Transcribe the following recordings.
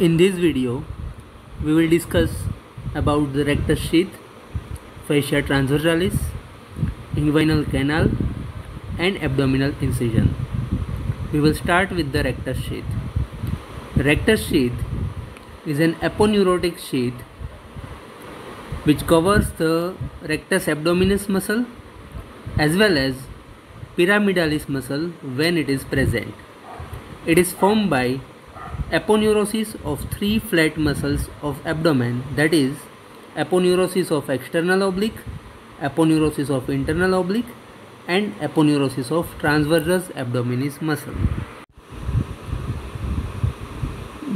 In this video, we will discuss about the rectus sheath, fascia transversalis, inguinal canal and abdominal incision. We will start with the rectus sheath. The rectus sheath is an aponeurotic sheath which covers the rectus abdominis muscle as well as pyramidalis muscle when it is present. It is formed by aponeurosis of three flat muscles of abdomen, that is aponeurosis of external oblique, aponeurosis of internal oblique and aponeurosis of transversus abdominis muscle.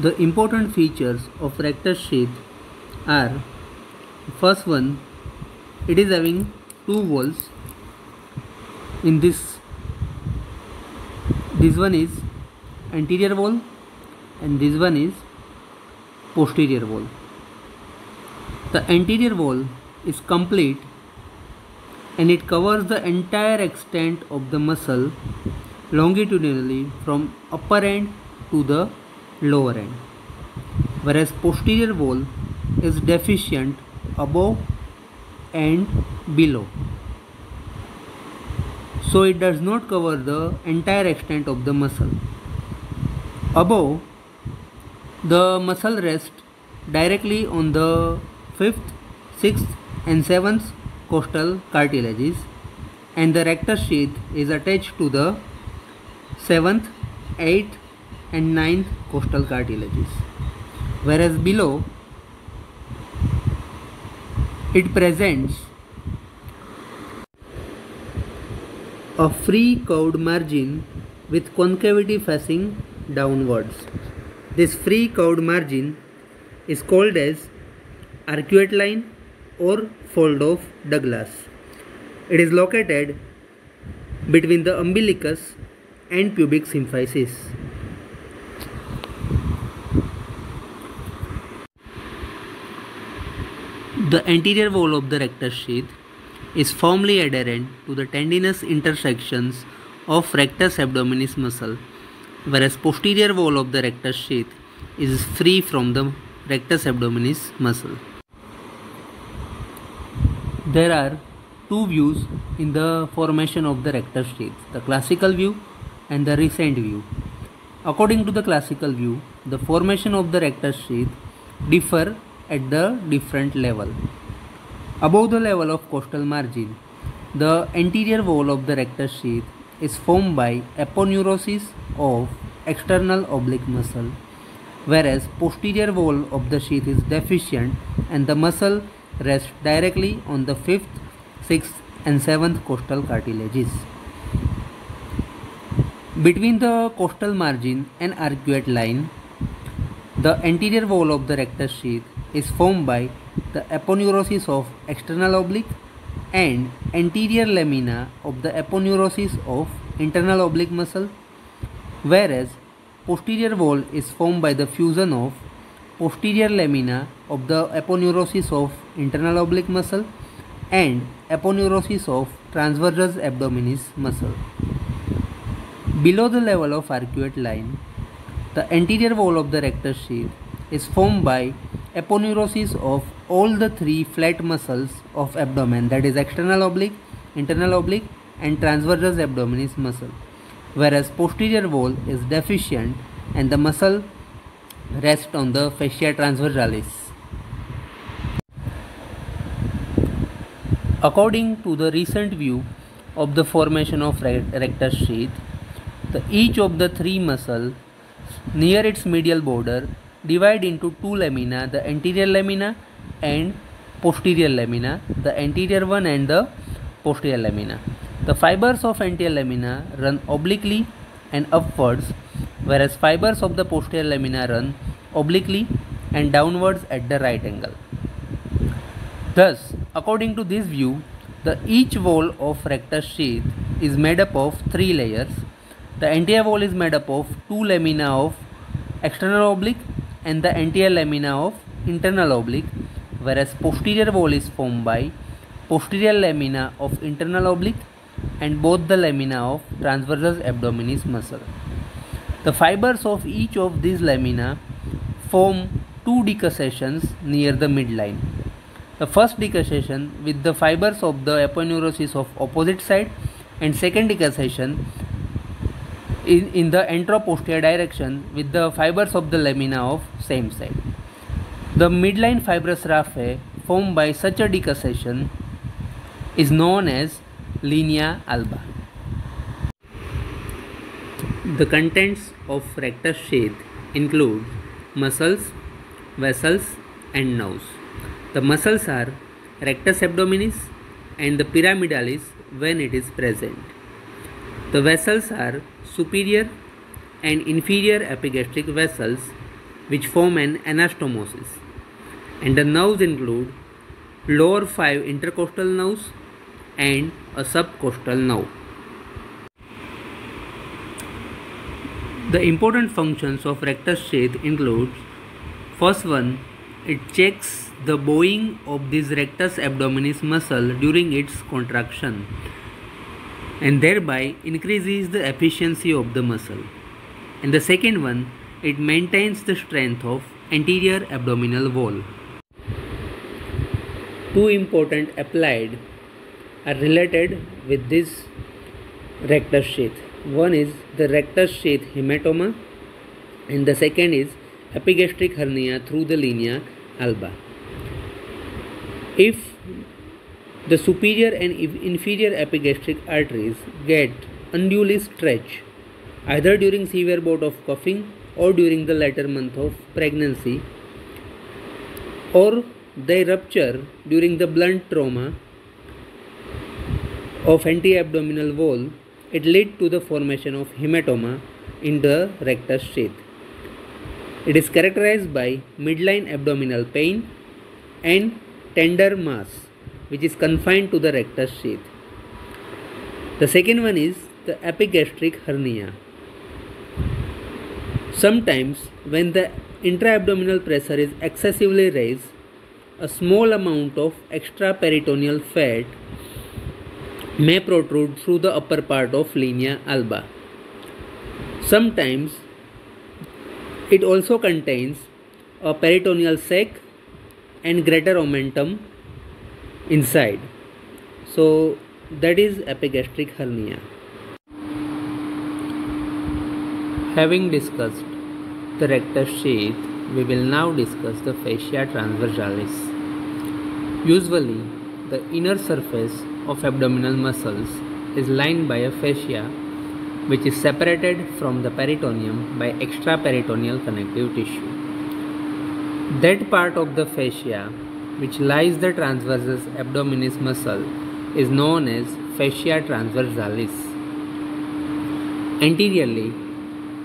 The important features of rectus sheath are: first one, it is having two walls. In this one is anterior wall and this one is posterior wall. The anterior wall is complete and it covers the entire extent of the muscle longitudinally from upper end to the lower end, whereas posterior wall is deficient above and below, so it does not cover the entire extent of the muscle. Above, the muscle rests directly on the 5th, 6th and 7th costal cartilages, and the rectus sheath is attached to the 7th, 8th and 9th costal cartilages, whereas below it presents a free curved margin with concavity facing downwards. This free curved margin is called as arcuate line or fold of Douglas. It is located between the umbilicus and pubic symphysis. The anterior wall of the rectus sheath is firmly adherent to the tendinous intersections of rectus abdominis muscle, whereas posterior wall of the rectus sheath is free from the rectus abdominis muscle. There are two views in the formation of the rectus sheath, the classical view and the recent view. According to the classical view, the formation of the rectus sheath differ at the different level. Above the level of costal margin, the anterior wall of the rectus sheath is formed by aponeurosis of external oblique muscle, whereas posterior wall of the sheath is deficient and the muscle rests directly on the 5th, 6th and 7th costal cartilages. Between the costal margin and arcuate line, the anterior wall of the rectus sheath is formed by the aponeurosis of external oblique and anterior lamina of the aponeurosis of internal oblique muscle, whereas posterior wall is formed by the fusion of posterior lamina of the aponeurosis of internal oblique muscle and aponeurosis of transversus abdominis muscle. Below the level of arcuate line, the anterior wall of the rectus sheath is formed by aponeurosis of all the three flat muscles of abdomen, that is external oblique, internal oblique and transversus abdominis muscle, whereas posterior wall is deficient and the muscle rests on the fascia transversalis. According to the recent view of the formation of rectus sheath, each of the three muscles near its medial border divide into two lamina, the anterior lamina and posterior lamina, the anterior one and the posterior lamina. The fibers of anterior lamina run obliquely and upwards, whereas fibers of the posterior lamina run obliquely and downwards at the right angle. Thus, according to this view, each wall of rectus sheath is made up of three layers. The anterior wall is made up of two lamina of external oblique and the anterior lamina of internal oblique, whereas posterior wall is formed by posterior lamina of internal oblique and both the lamina of transversus abdominis muscle. The fibers of each of these lamina form two decussation near the midline. The first decussation with the fibers of the aponeurosis of opposite side, and second decussation in the anteroposterior direction with the fibers of the lamina of same side. The midline fibrous raphe formed by such a decussation is known as linea alba. The contents of rectus sheath include muscles, vessels and nerves. The muscles are rectus abdominis and the pyramidalis when it is present. The vessels are superior and inferior epigastric vessels which form an anastomosis, and the nerves include lower 5 intercostal nerves and a subcostal nerve. The important functions of rectus sheath include: first one, it checks the bowing of this rectus abdominis muscle during its contraction and thereby increases the efficiency of the muscle. And the second one, it maintains the strength of anterior abdominal wall. Two important applied are related with this rectus sheath. One is the rectus sheath hematoma and the second is epigastric hernia through the linea alba. If the superior and inferior epigastric arteries get unduly stretched either during severe bout of coughing or during the latter month of pregnancy, or they rupture during the blunt trauma of anti-abdominal wall, it leads to the formation of hematoma in the rectus sheath. It is characterized by midline abdominal pain and tender mass which is confined to the rectus sheath. The second one is the epigastric hernia. Sometimes when the intra-abdominal pressure is excessively raised, a small amount of extraperitoneal fat may protrude through the upper part of linea alba. Sometimes it also contains a peritoneal sac and greater omentum inside. So that is epigastric hernia. Having discussed the rectus sheath, we will now discuss the fascia transversalis. Usually, the inner surface of abdominal muscles is lined by a fascia which is separated from the peritoneum by extraperitoneal connective tissue. That part of the fascia which lies the transversus abdominis muscle is known as fascia transversalis. Anteriorly,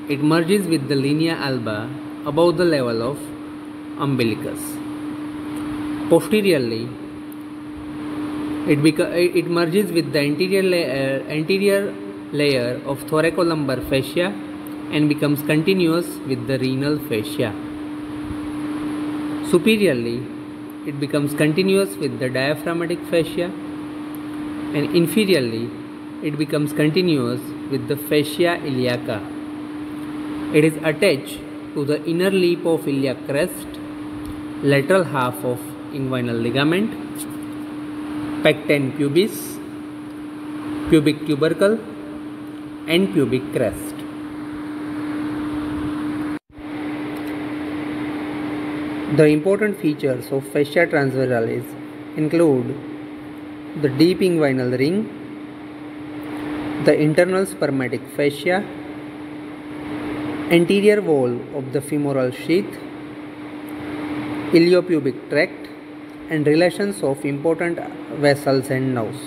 it merges with the linea alba above the level of umbilicus. Posteriorly, it merges with the anterior layer of thoracolumbar fascia and becomes continuous with the renal fascia. Superiorly, it becomes continuous with the diaphragmatic fascia, and inferiorly, it becomes continuous with the fascia iliaca. It is attached to the inner lip of iliac crest, lateral half of inguinal ligament, pecten pubis, pubic tubercle, and pubic crest. The important features of fascia transversalis include the deep inguinal ring, the internal spermatic fascia, anterior wall of the femoral sheath, iliopubic tract, and relations of important vessels and nerves.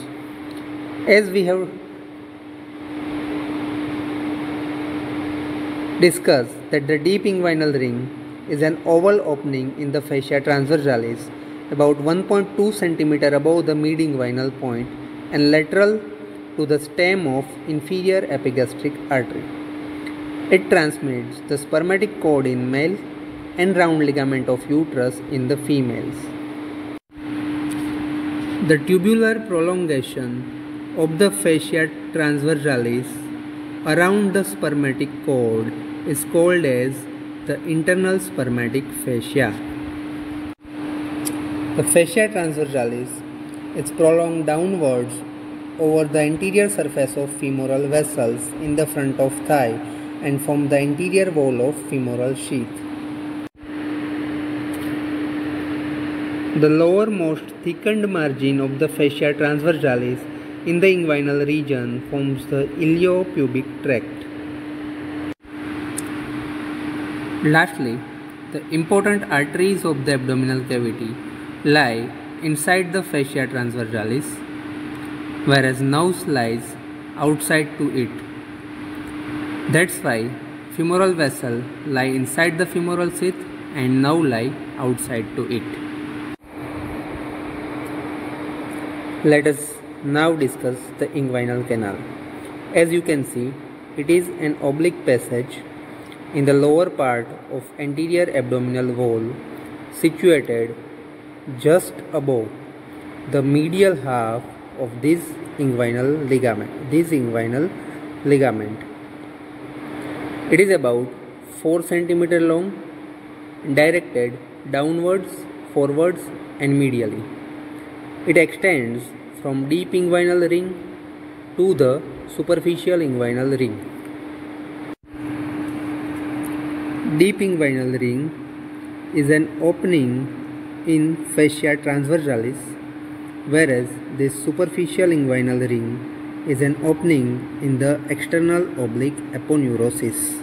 As we have discussed that the deep inguinal ring is an oval opening in the fascia transversalis about 1.2 cm above the mid-inguinal point and lateral to the stem of inferior epigastric artery. It transmits the spermatic cord in male and round ligament of uterus in the females. The tubular prolongation of the fascia transversalis around the spermatic cord is called as the internal spermatic fascia. The fascia transversalis is prolonged downwards over the anterior surface of femoral vessels in the front of thigh and form the anterior wall of femoral sheath. The lowermost thickened margin of the fascia transversalis in the inguinal region forms the iliopubic tract. Lastly, the important arteries of the abdominal cavity lie inside the fascia transversalis, whereas nerves lies outside to it. That's why femoral vessel lie inside the femoral sheath and nerve lie outside to it. Let us now discuss the inguinal canal. As you can see, it is an oblique passage in the lower part of anterior abdominal wall situated just above the medial half of this inguinal ligament. It is about 4 cm long, directed downwards, forwards and medially. It extends from deep inguinal ring to the superficial inguinal ring. Deep inguinal ring is an opening in fascia transversalis, whereas this superficial inguinal ring is an opening in the external oblique aponeurosis.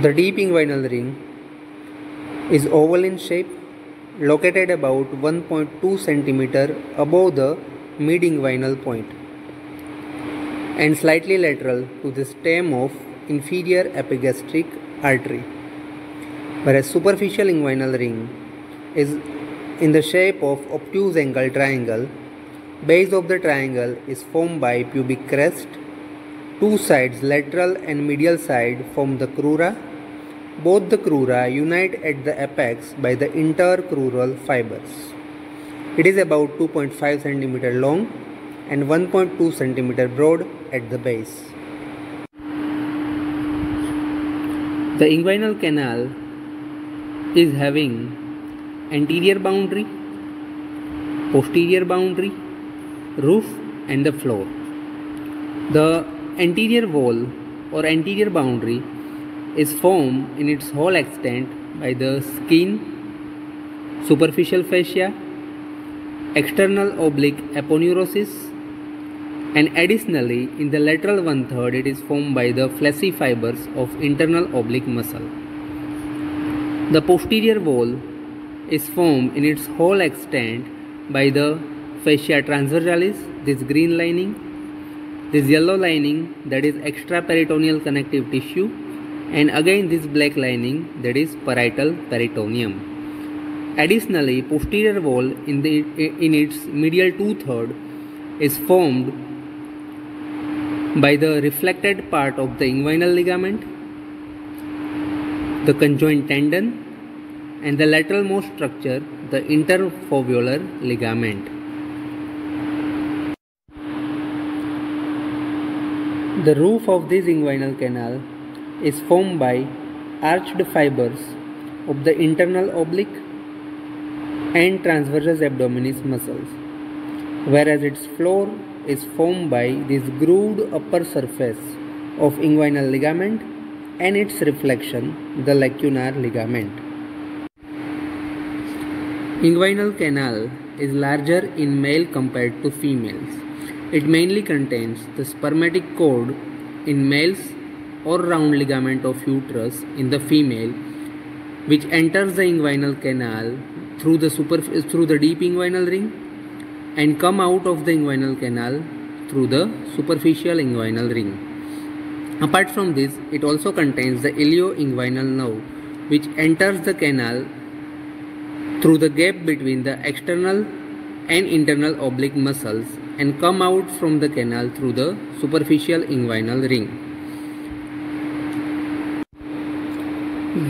The deep inguinal ring is oval in shape, located about 1.2 cm above the mid-inguinal point and slightly lateral to the stem of inferior epigastric artery, whereas superficial inguinal ring is in the shape of obtuse angle triangle. Base of the triangle is formed by pubic crest. Two sides, lateral and medial side, form the crura. Both the crura unite at the apex by the intercrural fibers. It is about 2.5 cm long and 1.2 cm broad at the base. The inguinal canal is having anterior boundary, posterior boundary, roof and the floor. The anterior wall or anterior boundary is formed in its whole extent by the skin, superficial fascia, external oblique aponeurosis, and additionally in the lateral 1/3 it is formed by the fleshy fibers of internal oblique muscle. The posterior wall is formed in its whole extent by the fascia transversalis, this green lining, this yellow lining, that is extraperitoneal connective tissue, and again this black lining, that is parietal peritoneum. Additionally, posterior wall in its medial 2/3 is formed by the reflected part of the inguinal ligament, the conjoint tendon, and the lateralmost structure, the interfoveolar ligament. The roof of this inguinal canal is formed by arched fibers of the internal oblique and transversus abdominis muscles, whereas its floor is formed by this grooved upper surface of inguinal ligament and its reflection, the lacunar ligament. Inguinal canal is larger in male compared to females. It mainly contains the spermatic cord in males or round ligament of uterus in the female, which enters the inguinal canal through the deep inguinal ring and come out of the inguinal canal through the superficial inguinal ring. Apart from this, it also contains the ilioinguinal nerve, which enters the canal through the gap between the external and internal oblique muscles and come out from the canal through the superficial inguinal ring.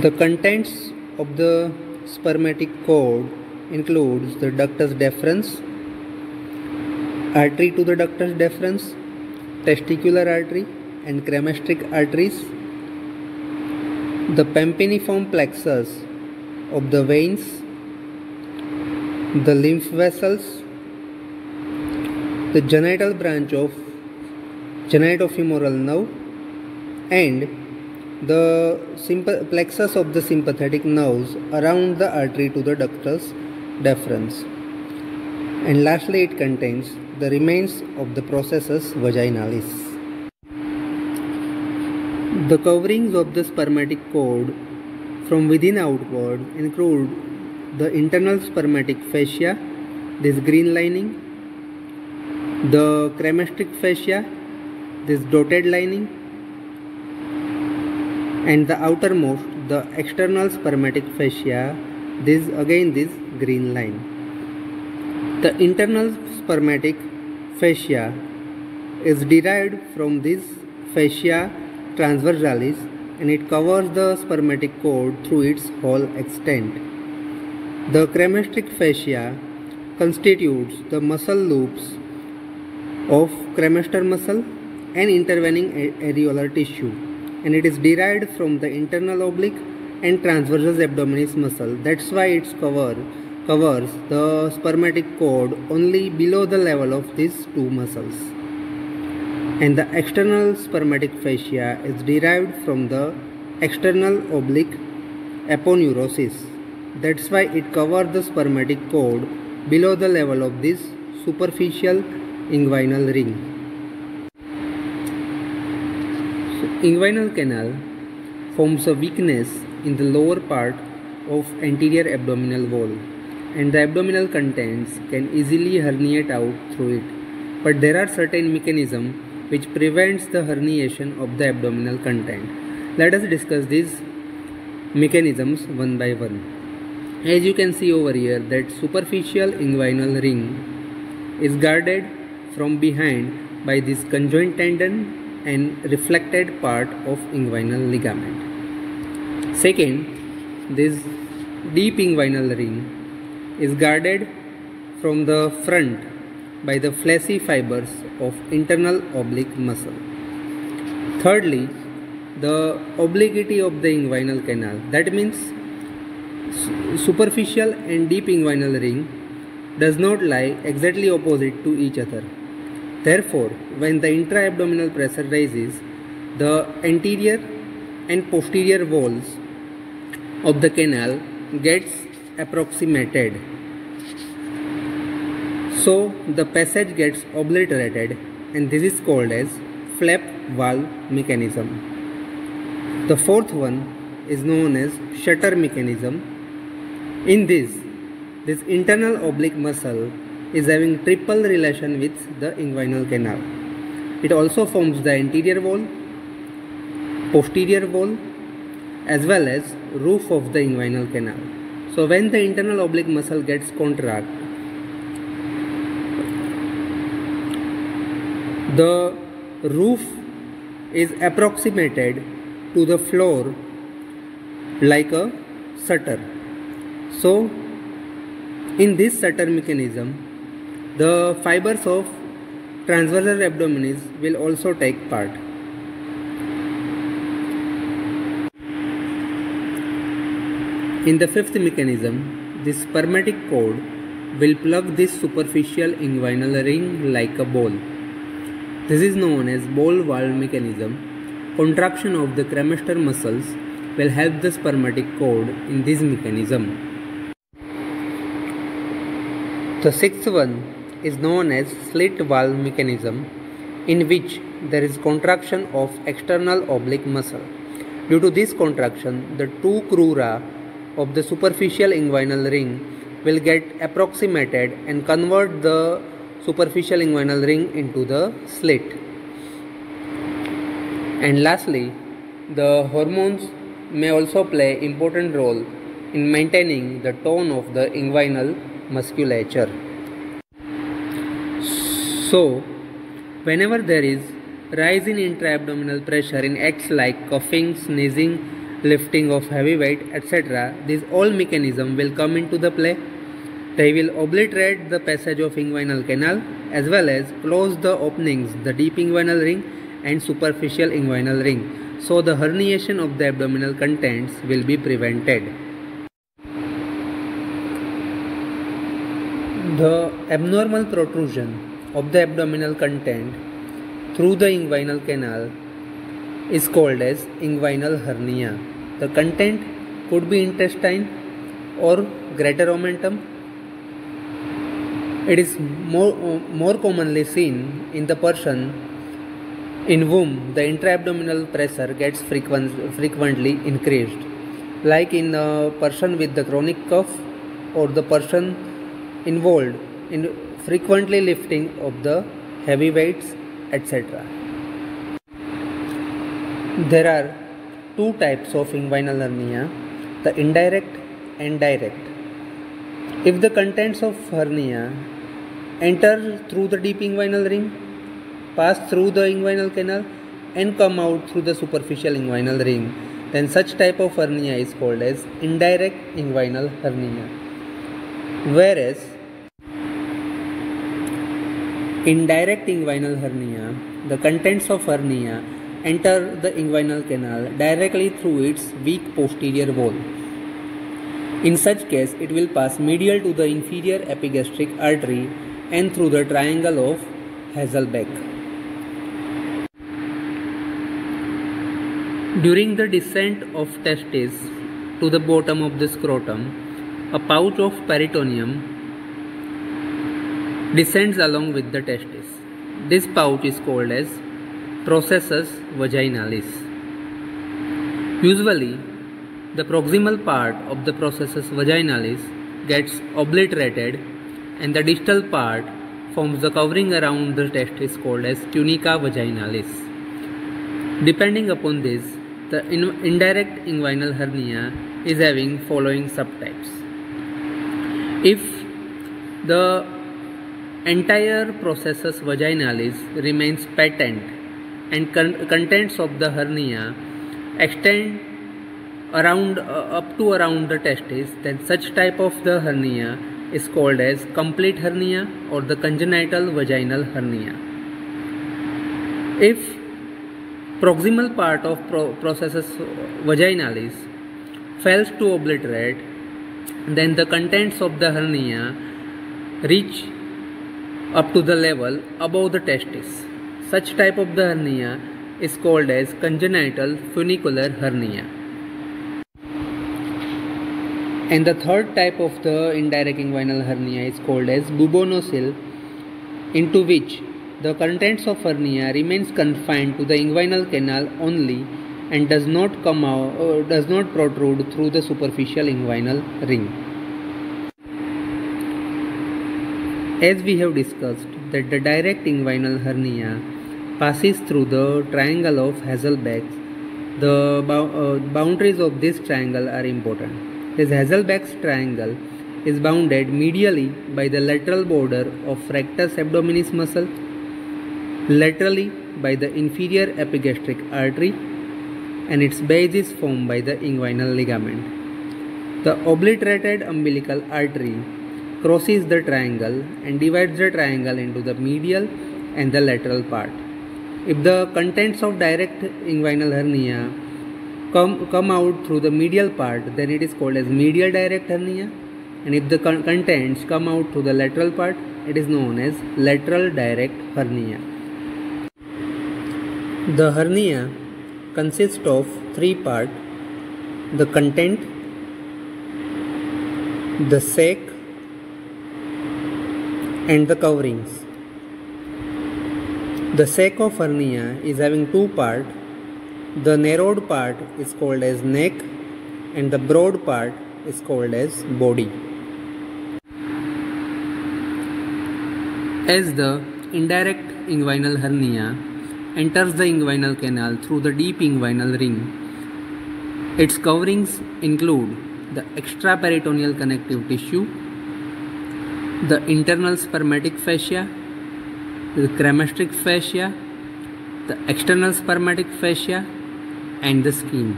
The contents of the spermatic cord includes the ductus deferens, artery to the ductus deferens, testicular artery, and cremasteric arteries, the pampiniform plexus of the veins, the lymph vessels, the genital branch of genitofemoral nerve, and the plexus of the sympathetic nerves around the artery to the ductus deferens. And lastly, it contains the remains of the processus vaginalis. The coverings of the spermatic cord from within outward include the internal spermatic fascia, this green lining, the cremasteric fascia, this dotted lining, and the outermost, the external spermatic fascia, this green line. The internal spermatic fascia is derived from this fascia transversalis, and it covers the spermatic cord through its whole extent. The cremasteric fascia constitutes the muscle loops of cremaster muscle and intervening areolar tissue, and it is derived from the internal oblique and transversus abdominis muscle. That's why its covers the spermatic cord only below the level of these two muscles. And the external spermatic fascia is derived from the external oblique aponeurosis. That's why it covers the spermatic cord below the level of this superficial inguinal ring. So, inguinal canal forms a weakness in the lower part of anterior abdominal wall, and the abdominal contents can easily herniate out through it. But there are certain mechanisms which prevents the herniation of the abdominal content. Let us discuss these mechanisms one by one. As you can see over here, that superficial inguinal ring is guarded from behind by this conjoint tendon and reflected part of inguinal ligament. Second, this deep inguinal ring is guarded from the front by the fleshy fibers of internal oblique muscle. Thirdly, the obliquity of the inguinal canal, that means superficial and deep inguinal ring does not lie exactly opposite to each other. Therefore, when the intra-abdominal pressure rises, the anterior and posterior walls of the canal gets approximated. So the passage gets obliterated, and this is called as flap valve mechanism. The fourth one is known as shutter mechanism. In this internal oblique muscle is having triple relation with the inguinal canal. It also forms the anterior wall, posterior wall, as well as roof of the inguinal canal. So when the internal oblique muscle gets contracted, the roof is approximated to the floor like a shutter. So in this shutter mechanism, the fibers of transversus abdominis will also take part. In the fifth mechanism, the spermatic cord will plug this superficial inguinal ring like a ball. This is known as ball valve mechanism. Contraction of the cremaster muscles will help the spermatic cord in this mechanism. The sixth one is known as slit valve mechanism, in which there is contraction of external oblique muscle. Due to this contraction, the two crura of the superficial inguinal ring will get approximated and convert the superficial inguinal ring into the slit. And lastly, the hormones may also play important role in maintaining the tone of the inguinal musculature. So, whenever there is rise in intra-abdominal pressure in acts like coughing, sneezing, lifting of heavy weight, etc., these all mechanisms will come into the play. They will obliterate the passage of inguinal canal as well as close the openings, the deep inguinal ring and superficial inguinal ring. So the herniation of the abdominal contents will be prevented. The abnormal protrusion of the abdominal content through the inguinal canal is called as inguinal hernia. The content could be intestine or greater omentum. It is more commonly seen in the person in whom the intra-abdominal pressure gets frequently increased, like in a person with the chronic cough or the person involved in frequently lifting of the heavy weights, etc. There are two types of inguinal hernia, the indirect and direct. If the contents of hernia enter through the deep inguinal ring, pass through the inguinal canal and come out through the superficial inguinal ring, then such type of hernia is called as indirect inguinal hernia. Whereas in direct inguinal hernia, the contents of hernia enter the inguinal canal directly through its weak posterior wall. In such case, it will pass medial to the inferior epigastric artery and through the triangle of Haselbeck. During the descent of testes to the bottom of the scrotum, a pouch of peritoneum descends along with the testis. This pouch is called as processus vaginalis. Usually, the proximal part of the processus vaginalis gets obliterated and the distal part forms the covering around the testis called as tunica vaginalis. Depending upon this, the indirect inguinal hernia is having following subtypes. If the entire processus vaginalis remains patent and contents of the hernia extend up to around the testis, then such type of the hernia is called as complete hernia or the congenital vaginal hernia. If proximal part of processus vaginalis fails to obliterate, then the contents of the hernia reach up to the level above the testis. Such type of the hernia is called as congenital funicular hernia. And the third type of the indirect inguinal hernia is called as bubonocele, into which the contents of hernia remains confined to the inguinal canal only and does not protrude through the superficial inguinal ring. As we have discussed that the direct inguinal hernia passes through the triangle of Haselbeck, the boundaries of this triangle are important. This Haselbeck's triangle is bounded medially by the lateral border of rectus abdominis muscle, laterally by the inferior epigastric artery, and its base is formed by the inguinal ligament. The obliterated umbilical artery crosses the triangle and divides the triangle into the medial and the lateral part. If the contents of direct inguinal hernia come out through the medial part, then it is called as medial direct hernia, and if the contents come out through the lateral part, it is known as lateral direct hernia. The hernia consists of three parts: the content, the sac, and the coverings. The sac of hernia is having two parts. The narrowed part is called as neck and the broad part is called as body. As the indirect inguinal hernia enters the inguinal canal through the deep inguinal ring, its coverings include the extraperitoneal connective tissue, the internal spermatic fascia, the cremasteric fascia, the external spermatic fascia, and the skin.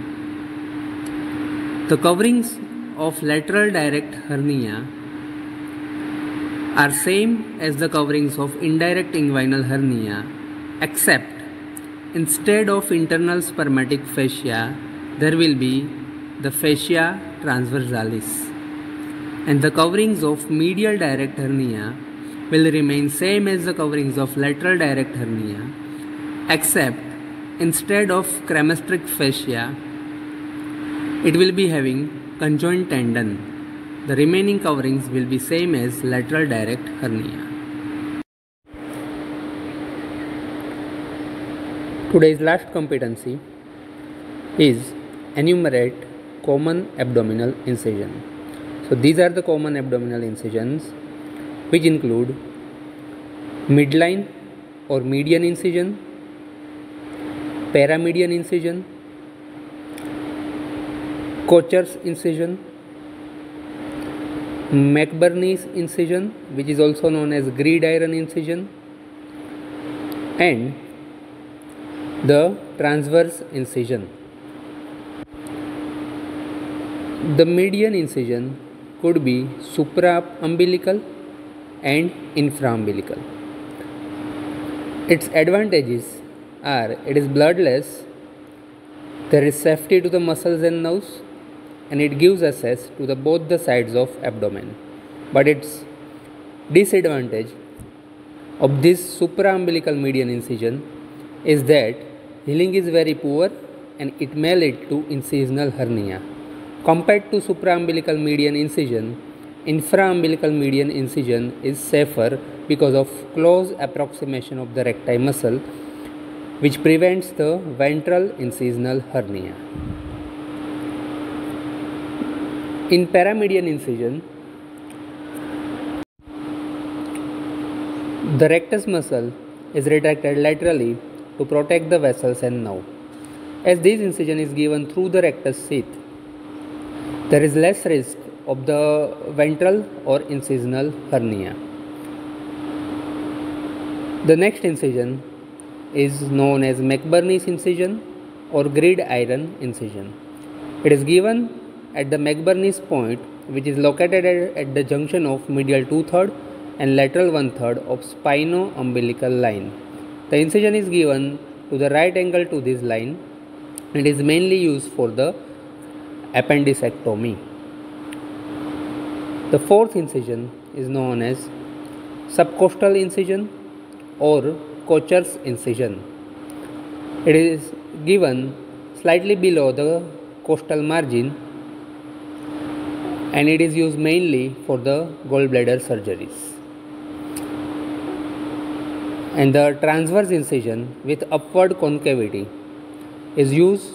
The coverings of lateral direct hernia are same as the coverings of indirect inguinal hernia, except Instead of internal spermatic fascia, there will be the fascia transversalis, and the coverings of medial direct hernia will remain same as the coverings of lateral direct hernia, except instead of cremasteric fascia, it will be having conjoint tendon. The remaining coverings will be same as lateral direct hernia. Today's last competency is enumerate common abdominal incision. So these are the common abdominal incisions, which include midline or median incision, paramedian incision, Kocher's incision, McBurney's incision, which is also known as gridiron incision, and the transverse incision. The median incision could be supraumbilical and infraumbilical. Its advantages are it is bloodless, there is safety to the muscles and nerves, and it gives access to both the sides of abdomen. But its disadvantage of this supraumbilical median incision is that healing is very poor and it may lead to incisional hernia. Compared to supraumbilical median incision, infraumbilical median incision is safer because of close approximation of the recti muscle, which prevents the ventral incisional hernia. In paramedian incision, the rectus muscle is retracted laterally to protect the vessels and nerve. As this incision is given through the rectus sheath, there is less risk of the ventral or incisional hernia. The next incision is known as McBurney's incision or gridiron incision. It is given at the McBurney's point, which is located at the junction of medial 2/3 and lateral 1/3 of spino-umbilical line. The incision is given to the right angle to this line and is mainly used for the appendicectomy. The fourth incision is known as subcostal incision or Kocher's incision. It is given slightly below the costal margin and it is used mainly for the gallbladder surgeries. And the transverse incision with upward concavity is used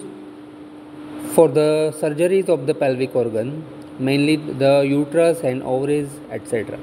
for the surgeries of the pelvic organ, mainly the uterus and ovaries, etc.